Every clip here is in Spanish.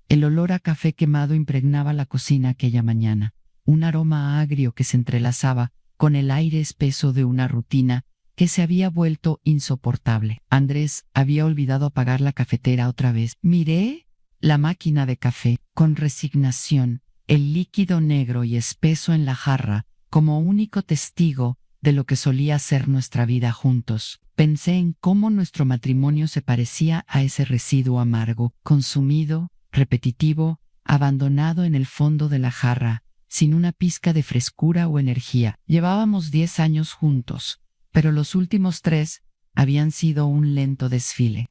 El olor a café quemado impregnaba la cocina aquella mañana, un aroma agrio que se entrelazaba con el aire espeso de una rutina que se había vuelto insoportable. Andrés había olvidado apagar la cafetera otra vez. Miré la máquina de café con resignación, el líquido negro y espeso en la jarra como único testigo de lo que solía ser nuestra vida juntos. Pensé en cómo nuestro matrimonio se parecía a ese residuo amargo, consumido, repetitivo, abandonado en el fondo de la jarra, sin una pizca de frescura o energía. Llevábamos 10 años juntos, pero los últimos 3 habían sido un lento desfile.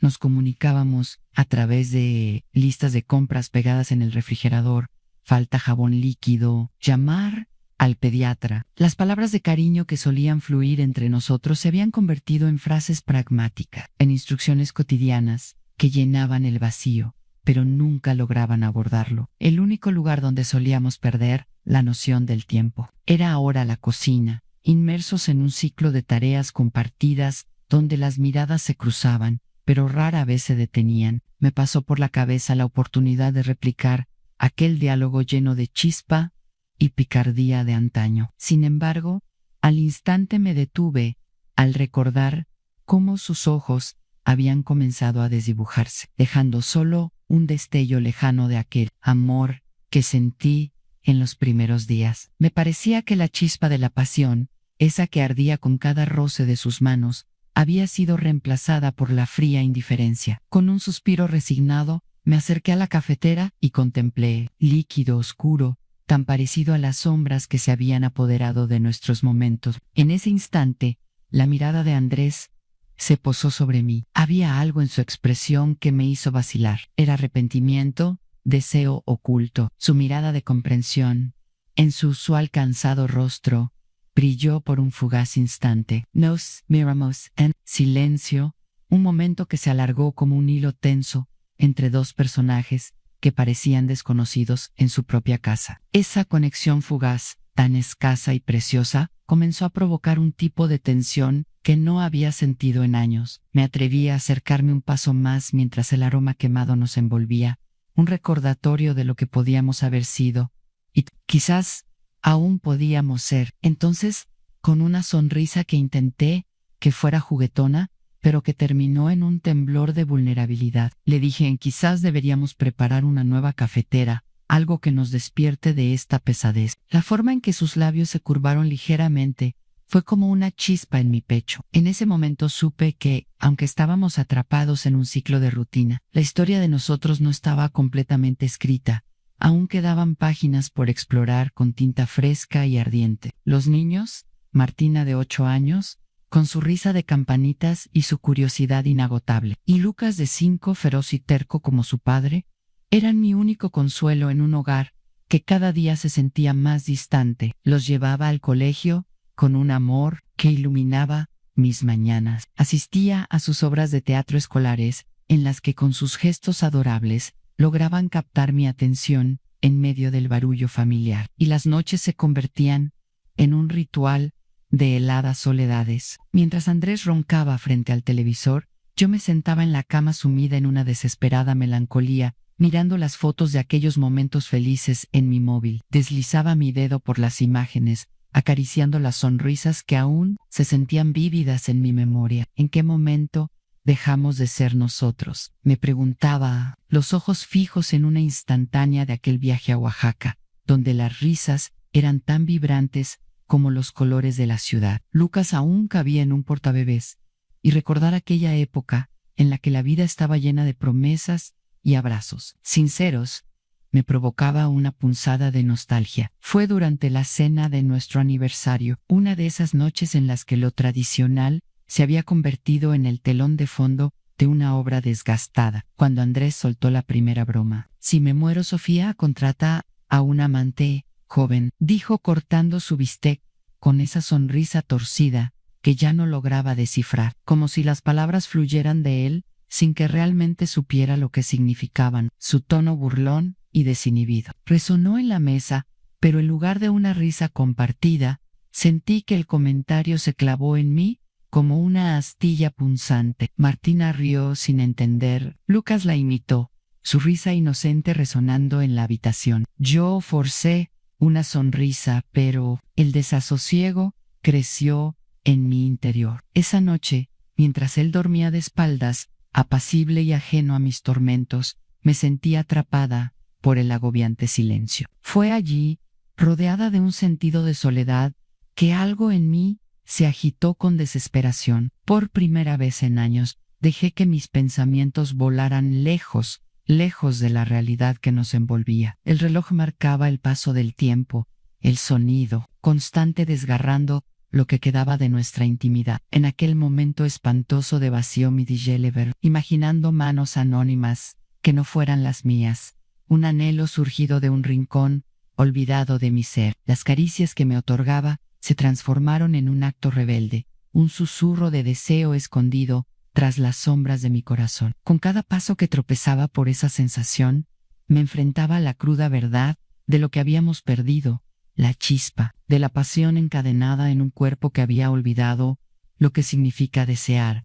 Nos comunicábamos a través de listas de compras pegadas en el refrigerador, falta jabón líquido, llamar al pediatra. Las palabras de cariño que solían fluir entre nosotros se habían convertido en frases pragmáticas, en instrucciones cotidianas que llenaban el vacío, pero nunca lograban abordarlo. El único lugar donde solíamos perder la noción del tiempo era ahora la cocina, inmersos en un ciclo de tareas compartidas donde las miradas se cruzaban, pero rara vez se detenían. Me pasó por la cabeza la oportunidad de replicar aquel diálogo lleno de chispa y picardía de antaño. Sin embargo, al instante me detuve al recordar cómo sus ojos habían comenzado a desdibujarse, dejando solo un destello lejano de aquel amor que sentí en los primeros días. Me parecía que la chispa de la pasión, esa que ardía con cada roce de sus manos, había sido reemplazada por la fría indiferencia. Con un suspiro resignado, me acerqué a la cafetera y contemplé, líquido oscuro, tan parecido a las sombras que se habían apoderado de nuestros momentos. En ese instante, la mirada de Andrés se posó sobre mí. Había algo en su expresión que me hizo vacilar. Era arrepentimiento, deseo oculto. Su mirada de comprensión, en su usual cansado rostro, brilló por un fugaz instante. Nos miramos en silencio, un momento que se alargó como un hilo tenso entre dos personajes que parecían desconocidos en su propia casa. Esa conexión fugaz, tan escasa y preciosa, comenzó a provocar un tipo de tensión que no había sentido en años. Me atreví a acercarme un paso más mientras el aroma quemado nos envolvía, un recordatorio de lo que podíamos haber sido, y quizás aún podíamos ser. Entonces, con una sonrisa que intenté que fuera juguetona, pero que terminó en un temblor de vulnerabilidad, le dije: quizás deberíamos preparar una nueva cafetera, algo que nos despierte de esta pesadez. La forma en que sus labios se curvaron ligeramente fue como una chispa en mi pecho. En ese momento supe que, aunque estábamos atrapados en un ciclo de rutina, la historia de nosotros no estaba completamente escrita. Aún quedaban páginas por explorar con tinta fresca y ardiente. Los niños, Martina de 8 años, con su risa de campanitas y su curiosidad inagotable, y Lucas de 5, feroz y terco como su padre, eran mi único consuelo en un hogar que cada día se sentía más distante. Los llevaba al colegio con un amor que iluminaba mis mañanas. Asistía a sus obras de teatro escolares, en las que con sus gestos adorables lograban captar mi atención en medio del barullo familiar, y las noches se convertían en un ritual de heladas soledades. Mientras Andrés roncaba frente al televisor, yo me sentaba en la cama sumida en una desesperada melancolía, mirando las fotos de aquellos momentos felices en mi móvil. Deslizaba mi dedo por las imágenes, acariciando las sonrisas que aún se sentían vívidas en mi memoria. ¿En qué momento dejamos de ser nosotros?, me preguntaba, los ojos fijos en una instantánea de aquel viaje a Oaxaca, donde las risas eran tan vibrantes como los colores de la ciudad. Lucas aún cabía en un portabebés, y recordar aquella época en la que la vida estaba llena de promesas y abrazos sinceros me provocaba una punzada de nostalgia. Fue durante la cena de nuestro aniversario, una de esas noches en las que lo tradicional se había convertido en el telón de fondo de una obra desgastada, cuando Andrés soltó la primera broma. Si me muero, Sofía contrata a un amante joven, dijo cortando su bistec con esa sonrisa torcida que ya no lograba descifrar, como si las palabras fluyeran de él sin que realmente supiera lo que significaban. Su tono burlón y desinhibido resonó en la mesa, pero en lugar de una risa compartida, sentí que el comentario se clavó en mí como una astilla punzante. Martina rió sin entender. Lucas la imitó, su risa inocente resonando en la habitación. Yo forcé una sonrisa, pero el desasosiego creció en mi interior. Esa noche, mientras él dormía de espaldas, apacible y ajeno a mis tormentos, me sentí atrapada por el agobiante silencio. Fue allí, rodeada de un sentido de soledad, que algo en mí se agitó con desesperación. Por primera vez en años, dejé que mis pensamientos volaran lejos, lejos de la realidad que nos envolvía. El reloj marcaba el paso del tiempo, el sonido, constante desgarrando lo que quedaba de nuestra intimidad. En aquel momento espantoso de vacío me dije lever, imaginando manos anónimas que no fueran las mías, un anhelo surgido de un rincón olvidado de mi ser. Las caricias que me otorgaba se transformaron en un acto rebelde, un susurro de deseo escondido tras las sombras de mi corazón. Con cada paso que tropezaba por esa sensación, me enfrentaba a la cruda verdad de lo que habíamos perdido, la chispa, de la pasión encadenada en un cuerpo que había olvidado lo que significa desear.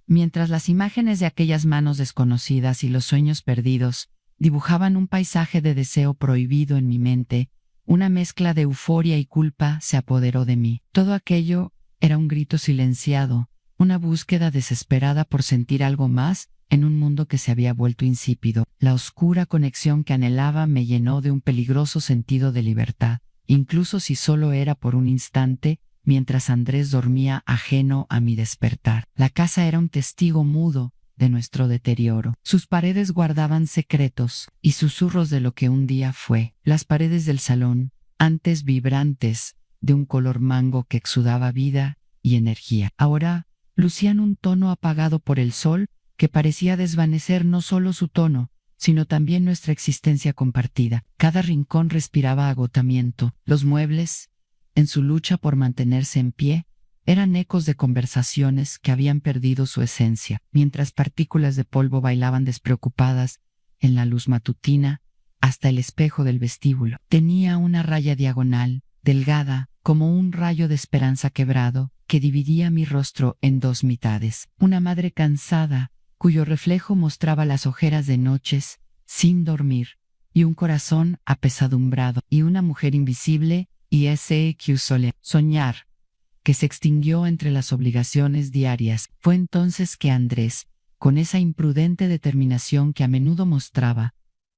Mientras las imágenes de aquellas manos desconocidas y los sueños perdidos dibujaban un paisaje de deseo prohibido en mi mente, una mezcla de euforia y culpa se apoderó de mí. Todo aquello era un grito silenciado, una búsqueda desesperada por sentir algo más en un mundo que se había vuelto insípido. La oscura conexión que anhelaba me llenó de un peligroso sentido de libertad, incluso si solo era por un instante, mientras Andrés dormía ajeno a mi despertar. La casa era un testigo mudo de nuestro deterioro. Sus paredes guardaban secretos y susurros de lo que un día fue. Las paredes del salón, antes vibrantes, de un color mango que exudaba vida y energía, ahora lucían un tono apagado por el sol que parecía desvanecer no solo su tono, sino también nuestra existencia compartida. Cada rincón respiraba agotamiento. Los muebles, en su lucha por mantenerse en pie, eran ecos de conversaciones que habían perdido su esencia, mientras partículas de polvo bailaban despreocupadas en la luz matutina hasta el espejo del vestíbulo. Tenía una raya diagonal, delgada, como un rayo de esperanza quebrado, que dividía mi rostro en dos mitades. Una madre cansada, cuyo reflejo mostraba las ojeras de noches sin dormir, y un corazón apesadumbrado, y una mujer invisible, y ese que suele soñar, que se extinguió entre las obligaciones diarias. Fue entonces que Andrés, con esa imprudente determinación que a menudo mostraba,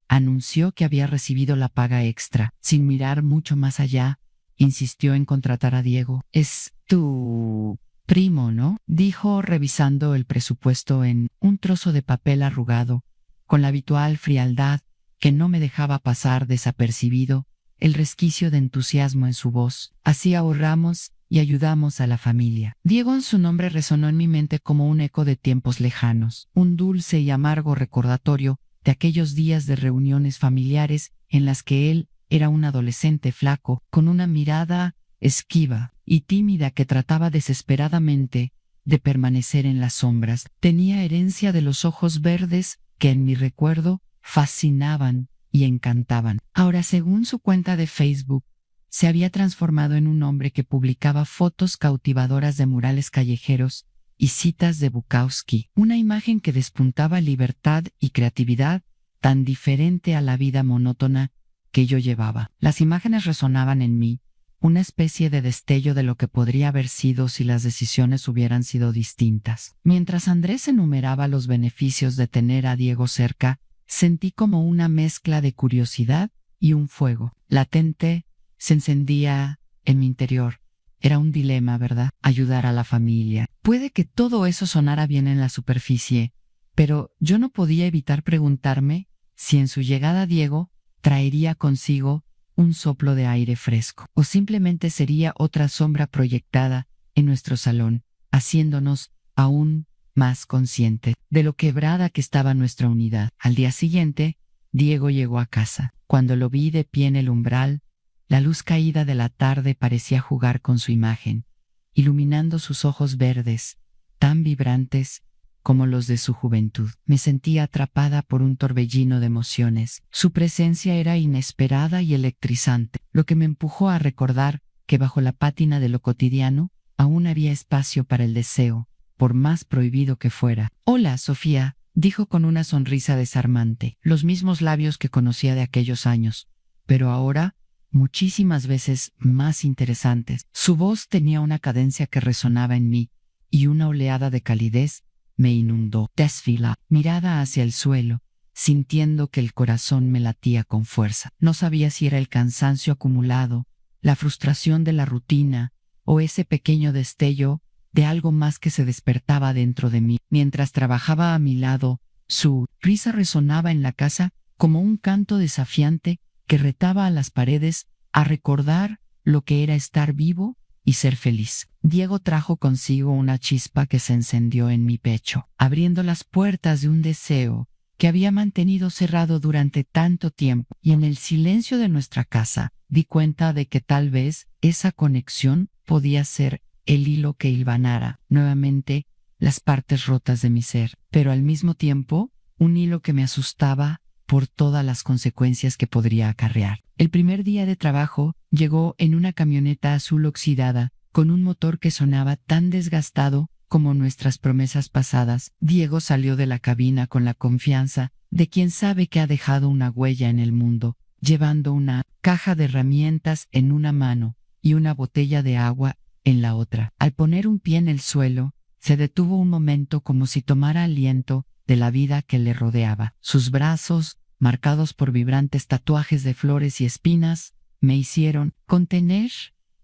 anunció que había recibido la paga extra. Sin mirar mucho más allá, insistió en contratar a Diego. «Es tu primo, ¿no?», dijo revisando el presupuesto en un trozo de papel arrugado, con la habitual frialdad que no me dejaba pasar desapercibido el resquicio de entusiasmo en su voz. «Así ahorramos y ayudamos a la familia». Diego, en su nombre, resonó en mi mente como un eco de tiempos lejanos, un dulce y amargo recordatorio de aquellos días de reuniones familiares en las que él era un adolescente flaco, con una mirada esquiva y tímida que trataba desesperadamente de permanecer en las sombras. Tenía herencia de los ojos verdes que en mi recuerdo fascinaban y encantaban. Ahora, según su cuenta de Facebook, se había transformado en un hombre que publicaba fotos cautivadoras de murales callejeros y citas de Bukowski, una imagen que despuntaba libertad y creatividad tan diferente a la vida monótona que yo llevaba. Las imágenes resonaban en mí, una especie de destello de lo que podría haber sido si las decisiones hubieran sido distintas. Mientras Andrés enumeraba los beneficios de tener a Diego cerca, sentí como una mezcla de curiosidad y un fuego latente se encendía en mi interior. Era un dilema, ¿verdad? Ayudar a la familia. Puede que todo eso sonara bien en la superficie, pero yo no podía evitar preguntarme si en su llegada Diego traería consigo un soplo de aire fresco, o simplemente sería otra sombra proyectada en nuestro salón, haciéndonos aún más conscientes de lo quebrada que estaba nuestra unidad. Al día siguiente, Diego llegó a casa. Cuando lo vi de pie en el umbral, la luz caída de la tarde parecía jugar con su imagen, iluminando sus ojos verdes, tan vibrantes como los de su juventud. Me sentía atrapada por un torbellino de emociones. Su presencia era inesperada y electrizante, lo que me empujó a recordar que bajo la pátina de lo cotidiano aún había espacio para el deseo, por más prohibido que fuera. «Hola, Sofía», dijo con una sonrisa desarmante, los mismos labios que conocía de aquellos años, pero ahora muchísimas veces más interesantes. Su voz tenía una cadencia que resonaba en mí, y una oleada de calidez me inundó. Desfila, mirada hacia el suelo, sintiendo que el corazón me latía con fuerza. No sabía si era el cansancio acumulado, la frustración de la rutina, o ese pequeño destello de algo más que se despertaba dentro de mí. Mientras trabajaba a mi lado, su risa resonaba en la casa como un canto desafiante que retaba a las paredes a recordar lo que era estar vivo y ser feliz. Diego trajo consigo una chispa que se encendió en mi pecho, abriendo las puertas de un deseo que había mantenido cerrado durante tanto tiempo, y en el silencio de nuestra casa di cuenta de que tal vez esa conexión podía ser el hilo que hilvanara nuevamente las partes rotas de mi ser, pero al mismo tiempo un hilo que me asustaba por todas las consecuencias que podría acarrear. El primer día de trabajo llegó en una camioneta azul oxidada, con un motor que sonaba tan desgastado como nuestras promesas pasadas. Diego salió de la cabina con la confianza de quien sabe que ha dejado una huella en el mundo, llevando una caja de herramientas en una mano y una botella de agua en la otra. Al poner un pie en el suelo, se detuvo un momento como si tomara aliento de la vida que le rodeaba. Sus brazos, marcados por vibrantes tatuajes de flores y espinas, me hicieron contener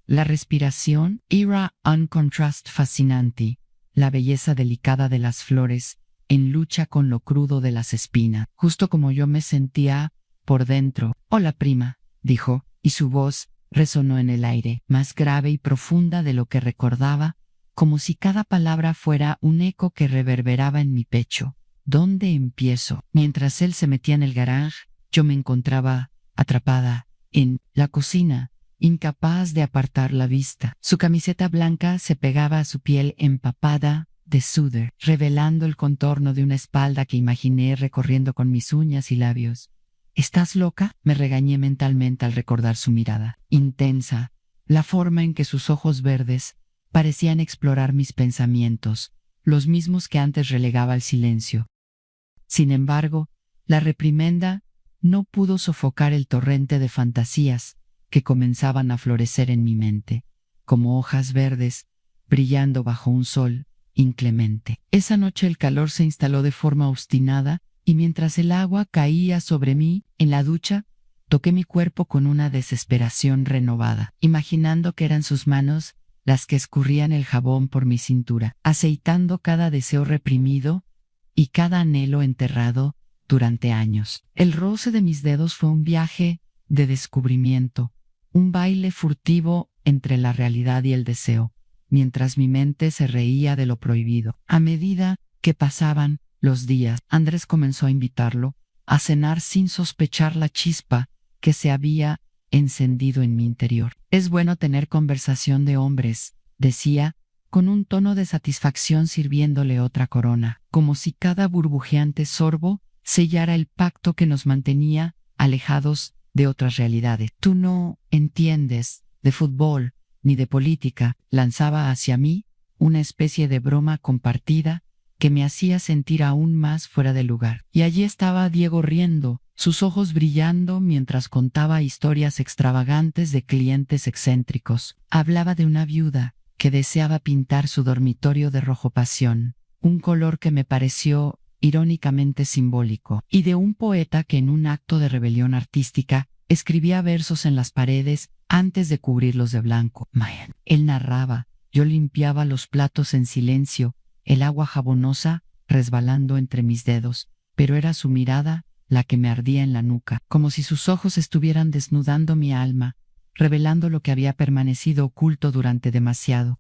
la respiración. Era un contraste fascinante, la belleza delicada de las flores en lucha con lo crudo de las espinas, justo como yo me sentía por dentro. «Hola, prima», dijo, y su voz resonó en el aire, más grave y profunda de lo que recordaba, como si cada palabra fuera un eco que reverberaba en mi pecho. ¿Dónde empiezo? Mientras él se metía en el garage, yo me encontraba atrapada en la cocina, incapaz de apartar la vista. Su camiseta blanca se pegaba a su piel empapada de sudor, revelando el contorno de una espalda que imaginé recorriendo con mis uñas y labios. «¿Estás loca?», me regañé mentalmente al recordar su mirada intensa, la forma en que sus ojos verdes parecían explorar mis pensamientos, los mismos que antes relegaba al silencio. Sin embargo, la reprimenda no pudo sofocar el torrente de fantasías que comenzaban a florecer en mi mente, como hojas verdes brillando bajo un sol inclemente. Esa noche el calor se instaló de forma obstinada, y mientras el agua caía sobre mí en la ducha, toqué mi cuerpo con una desesperación renovada, imaginando que eran sus manos las que escurrían el jabón por mi cintura, aceitando cada deseo reprimido y cada anhelo enterrado durante años. El roce de mis dedos fue un viaje de descubrimiento, un baile furtivo entre la realidad y el deseo, mientras mi mente se reía de lo prohibido. A medida que pasaban los días, Andrés comenzó a invitarlo a cenar sin sospechar la chispa que se había encendido en mi interior. «Es bueno tener conversación de hombres», decía, con un tono de satisfacción sirviéndole otra corona, como si cada burbujeante sorbo sellara el pacto que nos mantenía alejados de otras realidades. «Tú no entiendes de fútbol ni de política», lanzaba hacia mí una especie de broma compartida que me hacía sentir aún más fuera de lugar. Y allí estaba Diego riendo, sus ojos brillando mientras contaba historias extravagantes de clientes excéntricos. Hablaba de una viuda que deseaba pintar su dormitorio de rojo pasión, un color que me pareció irónicamente simbólico, y de un poeta que en un acto de rebelión artística escribía versos en las paredes antes de cubrirlos de blanco. Man. Él narraba, yo limpiaba los platos en silencio, el agua jabonosa resbalando entre mis dedos, pero era su mirada la que me ardía en la nuca, como si sus ojos estuvieran desnudando mi alma, revelando lo que había permanecido oculto durante demasiado.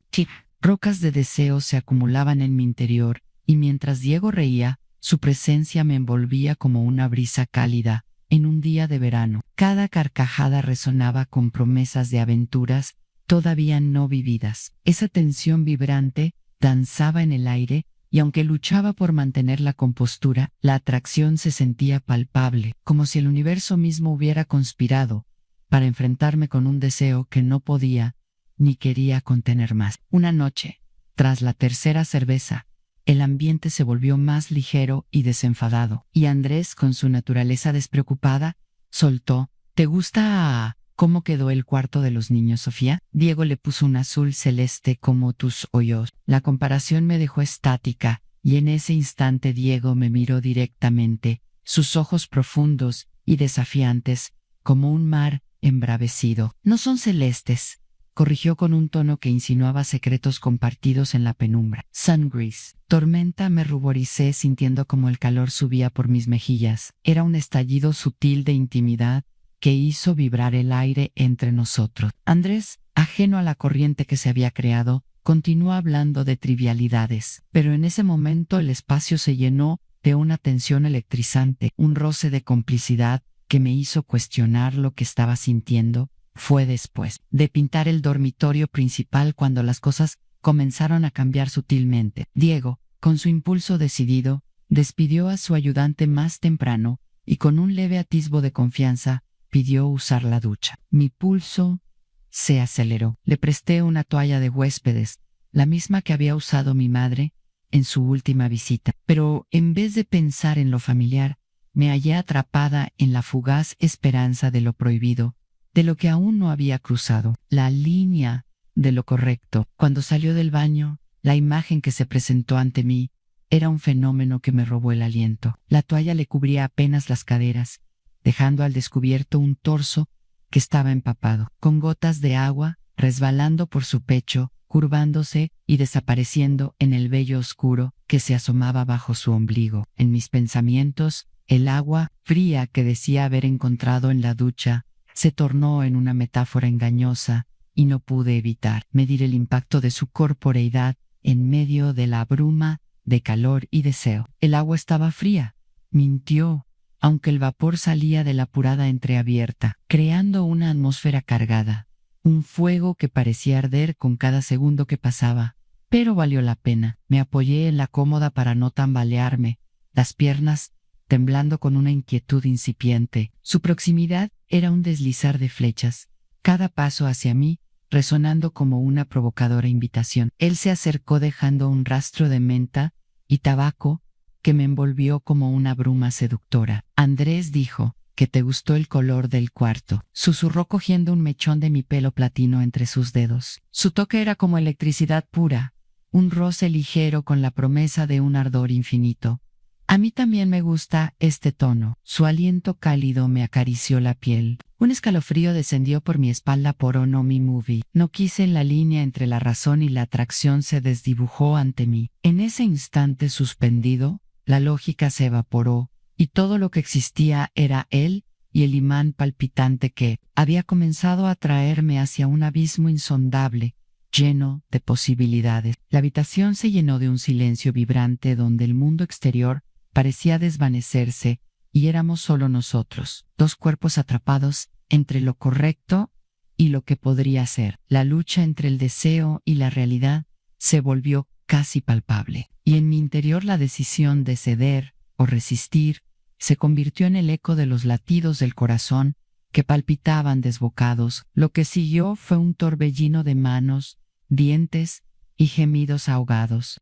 Rocas de deseo se acumulaban en mi interior, y mientras Diego reía, su presencia me envolvía como una brisa cálida en un día de verano. Cada carcajada resonaba con promesas de aventuras todavía no vividas. Esa tensión vibrante danzaba en el aire, y aunque luchaba por mantener la compostura, la atracción se sentía palpable, como si el universo mismo hubiera conspirado para enfrentarme con un deseo que no podía ni quería contener más. Una noche, tras la tercera cerveza, el ambiente se volvió más ligero y desenfadado, y Andrés, con su naturaleza despreocupada, soltó: ¿Te gusta cómo quedó el cuarto de los niños, Sofía? Diego le puso un azul celeste como tus hoyos. La comparación me dejó estática, y en ese instante Diego me miró directamente, sus ojos profundos y desafiantes, como un mar embravecido. No son celestes, corrigió con un tono que insinuaba secretos compartidos en la penumbra. Sun Gris. Tormenta, me ruboricé sintiendo como el calor subía por mis mejillas. Era un estallido sutil de intimidad que hizo vibrar el aire entre nosotros. Andrés, ajeno a la corriente que se había creado, continuó hablando de trivialidades, pero en ese momento el espacio se llenó de una tensión electrizante, un roce de complicidad que me hizo cuestionar lo que estaba sintiendo. Fue después de pintar el dormitorio principal cuando las cosas comenzaron a cambiar sutilmente. Diego, con su impulso decidido, despidió a su ayudante más temprano y con un leve atisbo de confianza pidió usar la ducha. Mi pulso se aceleró. Le presté una toalla de huéspedes, la misma que había usado mi madre en su última visita. Pero en vez de pensar en lo familiar, me hallé atrapada en la fugaz esperanza de lo prohibido, de lo que aún no había cruzado, la línea de lo correcto. Cuando salió del baño, la imagen que se presentó ante mí era un fenómeno que me robó el aliento. La toalla le cubría apenas las caderas, dejando al descubierto un torso que estaba empapado, con gotas de agua resbalando por su pecho, curvándose y desapareciendo en el vello oscuro que se asomaba bajo su ombligo. En mis pensamientos, el agua fría que decía haber encontrado en la ducha se tornó en una metáfora engañosa y no pude evitar medir el impacto de su corporeidad en medio de la bruma de calor y deseo. El agua estaba fría, mintió, aunque el vapor salía de la apurada entreabierta, creando una atmósfera cargada, un fuego que parecía arder con cada segundo que pasaba. Pero valió la pena. Me apoyé en la cómoda para no tambalearme, las piernas temblando con una inquietud incipiente. Su proximidad era un deslizar de flechas, cada paso hacia mí resonando como una provocadora invitación. Él se acercó dejando un rastro de menta y tabaco que me envolvió como una bruma seductora. Andrés dijo que te gustó el color del cuarto, susurró cogiendo un mechón de mi pelo platino entre sus dedos. Su toque era como electricidad pura, un roce ligero con la promesa de un ardor infinito. A mí también me gusta este tono. Su aliento cálido me acarició la piel. Un escalofrío descendió por mi espalda por Oh No Mi Movie. No quise la línea entre la razón y la atracción se desdibujó ante mí. En ese instante suspendido, la lógica se evaporó, y todo lo que existía era él y el imán palpitante que había comenzado a atraerme hacia un abismo insondable, lleno de posibilidades. La habitación se llenó de un silencio vibrante donde el mundo exterior parecía desvanecerse y éramos solo nosotros, dos cuerpos atrapados entre lo correcto y lo que podría ser. La lucha entre el deseo y la realidad se volvió casi palpable, y en mi interior la decisión de ceder o resistir se convirtió en el eco de los latidos del corazón que palpitaban desbocados. Lo que siguió fue un torbellino de manos, dientes y gemidos ahogados.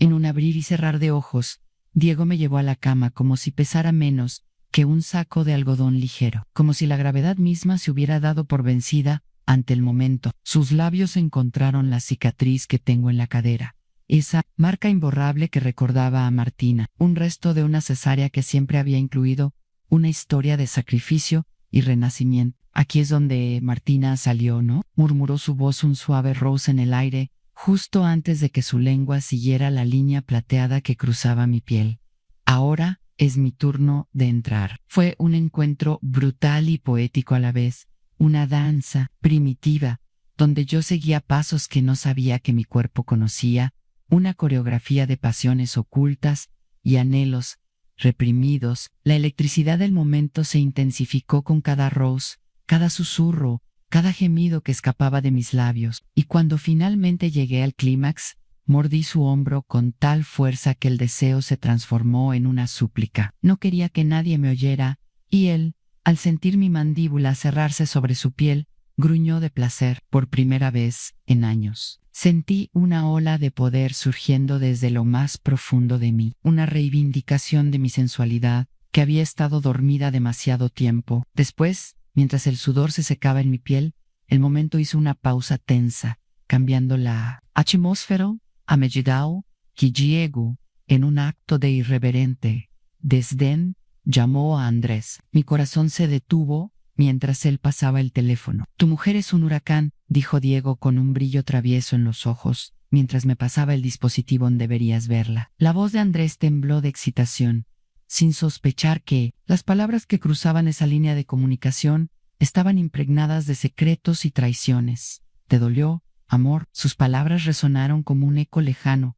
En un abrir y cerrar de ojos, Diego me llevó a la cama como si pesara menos que un saco de algodón ligero, como si la gravedad misma se hubiera dado por vencida ante el momento. Sus labios encontraron la cicatriz que tengo en la cadera, esa marca imborrable que recordaba a Martina, un resto de una cesárea que siempre había incluido una historia de sacrificio y renacimiento. Aquí es donde Martina salió, ¿no? Murmuró su voz un suave roce en el aire, justo antes de que su lengua siguiera la línea plateada que cruzaba mi piel. Ahora es mi turno de entrar. Fue un encuentro brutal y poético a la vez, una danza primitiva, donde yo seguía pasos que no sabía que mi cuerpo conocía, una coreografía de pasiones ocultas y anhelos reprimidos. La electricidad del momento se intensificó con cada roce, cada susurro, cada gemido que escapaba de mis labios, y cuando finalmente llegué al clímax, mordí su hombro con tal fuerza que el deseo se transformó en una súplica. No quería que nadie me oyera, y él, al sentir mi mandíbula cerrarse sobre su piel, gruñó de placer por primera vez en años. Sentí una ola de poder surgiendo desde lo más profundo de mí, una reivindicación de mi sensualidad que había estado dormida demasiado tiempo. Después, mientras el sudor se secaba en mi piel, el momento hizo una pausa tensa, cambiando la atmósfera a Megiddo, que Diego, en un acto de irreverente desdén, llamó a Andrés. Mi corazón se detuvo mientras él pasaba el teléfono. Tu mujer es un huracán, dijo Diego con un brillo travieso en los ojos, mientras me pasaba el dispositivo donde deberías verla. La voz de Andrés tembló de excitación, sin sospechar que las palabras que cruzaban esa línea de comunicación estaban impregnadas de secretos y traiciones. ¿Te dolió, amor? Sus palabras resonaron como un eco lejano,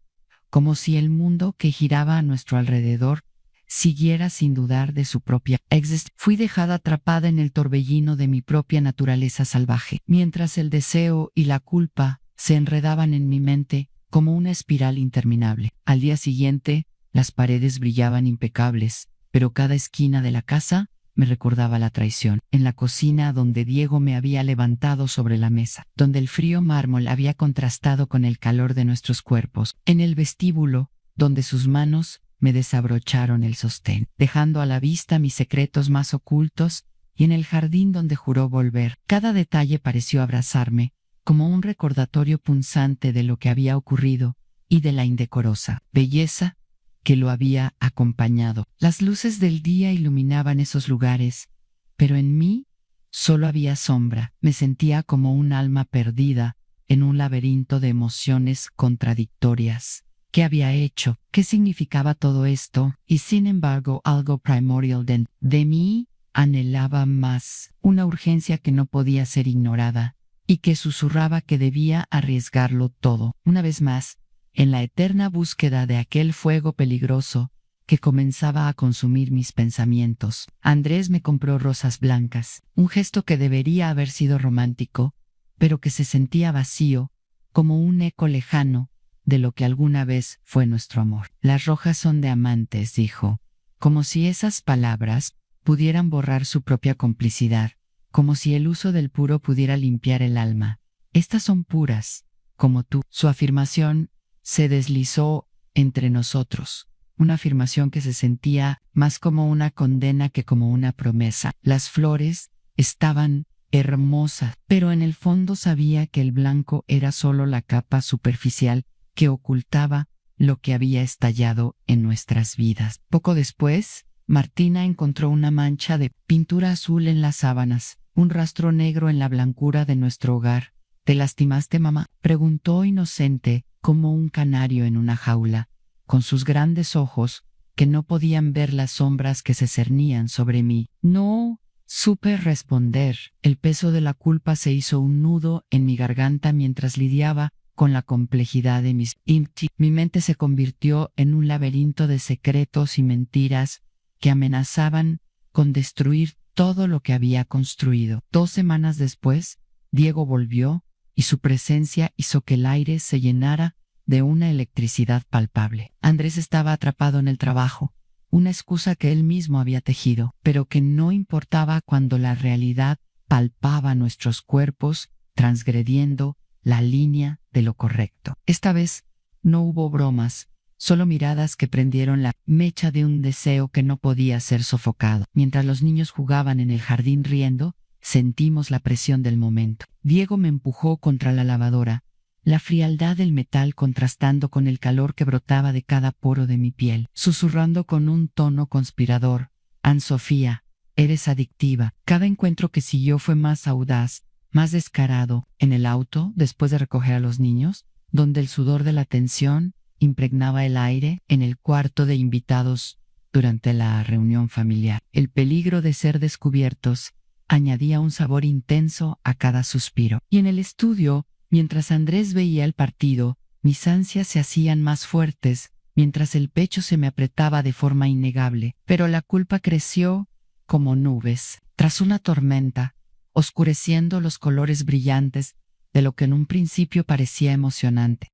como si el mundo que giraba a nuestro alrededor siguiera sin dudar de su propia existencia. Fui dejada atrapada en el torbellino de mi propia naturaleza salvaje, mientras el deseo y la culpa se enredaban en mi mente como una espiral interminable. Al día siguiente, las paredes brillaban impecables, pero cada esquina de la casa me recordaba la traición. En la cocina donde Diego me había levantado sobre la mesa, donde el frío mármol había contrastado con el calor de nuestros cuerpos, en el vestíbulo donde sus manos me desabrocharon el sostén, dejando a la vista mis secretos más ocultos, y en el jardín donde juró volver. Cada detalle pareció abrazarme, como un recordatorio punzante de lo que había ocurrido y de la indecorosa belleza que lo había acompañado. Las luces del día iluminaban esos lugares, pero en mí solo había sombra. Me sentía como un alma perdida en un laberinto de emociones contradictorias. ¿Qué había hecho? ¿Qué significaba todo esto? Y sin embargo, algo primordial de mí anhelaba más, una urgencia que no podía ser ignorada, y que susurraba que debía arriesgarlo todo. Una vez más, en la eterna búsqueda de aquel fuego peligroso que comenzaba a consumir mis pensamientos. Andrés me compró rosas blancas, un gesto que debería haber sido romántico, pero que se sentía vacío, como un eco lejano de lo que alguna vez fue nuestro amor. Las rojas son de amantes, dijo, como si esas palabras pudieran borrar su propia complicidad, como si el uso del puro pudiera limpiar el alma. Estas son puras, como tú. Su afirmación se deslizó entre nosotros, una afirmación que se sentía más como una condena que como una promesa. Las flores estaban hermosas, pero en el fondo sabía que el blanco era solo la capa superficial que ocultaba lo que había estallado en nuestras vidas. Poco después, Martina encontró una mancha de pintura azul en las sábanas, un rastro negro en la blancura de nuestro hogar. ¿Te lastimaste, mamá?, preguntó inocente, como un canario en una jaula, con sus grandes ojos que no podían ver las sombras que se cernían sobre mí. No, supe responder. El peso de la culpa se hizo un nudo en mi garganta mientras lidiaba con la complejidad de mis impulsos. Mi mente se convirtió en un laberinto de secretos y mentiras que amenazaban con destruir todo lo que había construido. 2 semanas después, Diego volvió y su presencia hizo que el aire se llenara de una electricidad palpable. Andrés estaba atrapado en el trabajo, una excusa que él mismo había tejido, pero que no importaba cuando la realidad palpaba nuestros cuerpos, transgrediendo la línea de lo correcto. Esta vez no hubo bromas, solo miradas que prendieron la mecha de un deseo que no podía ser sofocado. Mientras los niños jugaban en el jardín riendo, sentimos la presión del momento. Diego me empujó contra la lavadora, la frialdad del metal contrastando con el calor que brotaba de cada poro de mi piel, susurrando con un tono conspirador: Anne-Sofía, eres adictiva. Cada encuentro que siguió fue más audaz, más descarado. En el auto, después de recoger a los niños, donde el sudor de la tensión impregnaba el aire, en el cuarto de invitados durante la reunión familiar, el peligro de ser descubiertos añadía un sabor intenso a cada suspiro. Y en el estudio, mientras Andrés veía el partido, mis ansias se hacían más fuertes, mientras el pecho se me apretaba de forma innegable. Pero la culpa creció como nubes tras una tormenta, oscureciendo los colores brillantes de lo que en un principio parecía emocionante.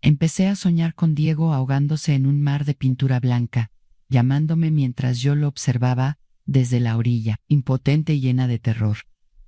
Empecé a soñar con Diego ahogándose en un mar de pintura blanca, llamándome mientras yo lo observaba desde la orilla, impotente y llena de terror.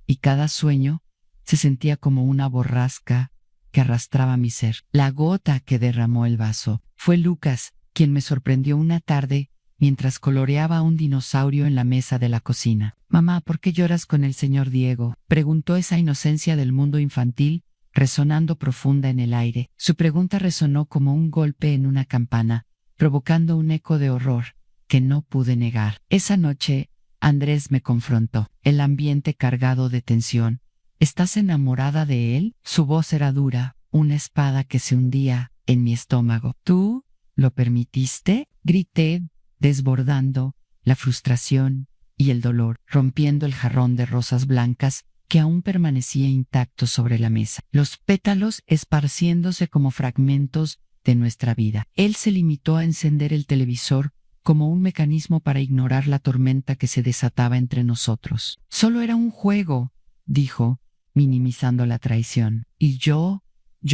Y cada sueño se sentía como una borrasca que arrastraba mi ser. La gota que derramó el vaso fue Lucas, quien me sorprendió una tarde mientras coloreaba un dinosaurio en la mesa de la cocina. «Mamá, ¿por qué lloras con el señor Diego?», preguntó esa inocencia del mundo infantil, resonando profunda en el aire. Su pregunta resonó como un golpe en una campana, provocando un eco de horror que no pude negar. Esa noche, Andrés me confrontó, el ambiente cargado de tensión. «¿Estás enamorada de él?». Su voz era dura, una espada que se hundía en mi estómago. «¿Tú lo permitiste?», grité, desbordando la frustración y el dolor, rompiendo el jarrón de rosas blancas que aún permanecía intacto sobre la mesa, los pétalos esparciéndose como fragmentos de nuestra vida. Él se limitó a encender el televisor como un mecanismo para ignorar la tormenta que se desataba entre nosotros. «Solo era un juego», dijo, minimizando la traición. Y yo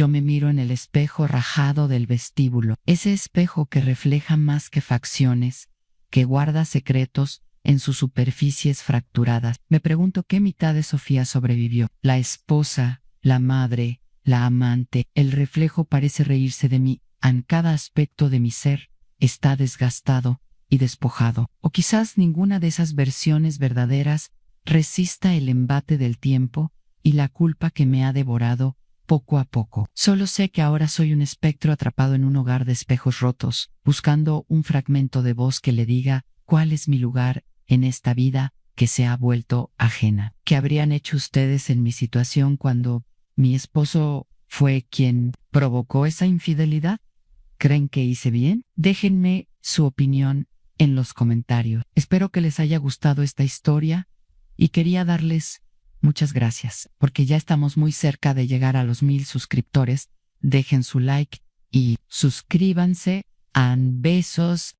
me miro en el espejo rajado del vestíbulo, ese espejo que refleja más que facciones, que guarda secretos en sus superficies fracturadas. Me pregunto qué mitad de Sofía sobrevivió. La esposa, la madre, la amante. El reflejo parece reírse de mí. En cada aspecto de mi ser está desgastado y despojado. O quizás ninguna de esas versiones verdaderas resista el embate del tiempo y la culpa que me ha devorado poco a poco. Solo sé que ahora soy un espectro atrapado en un hogar de espejos rotos, buscando un fragmento de voz que le diga cuál es mi lugar en esta vida que se ha vuelto ajena. ¿Qué habrían hecho ustedes en mi situación cuando mi esposo fue quien provocó esa infidelidad? ¿Creen que hice bien? Déjenme su opinión en los comentarios. Espero que les haya gustado esta historia y quería darles muchas gracias, porque ya estamos muy cerca de llegar a los 1000 suscriptores. Dejen su like y suscríbanse. Besos.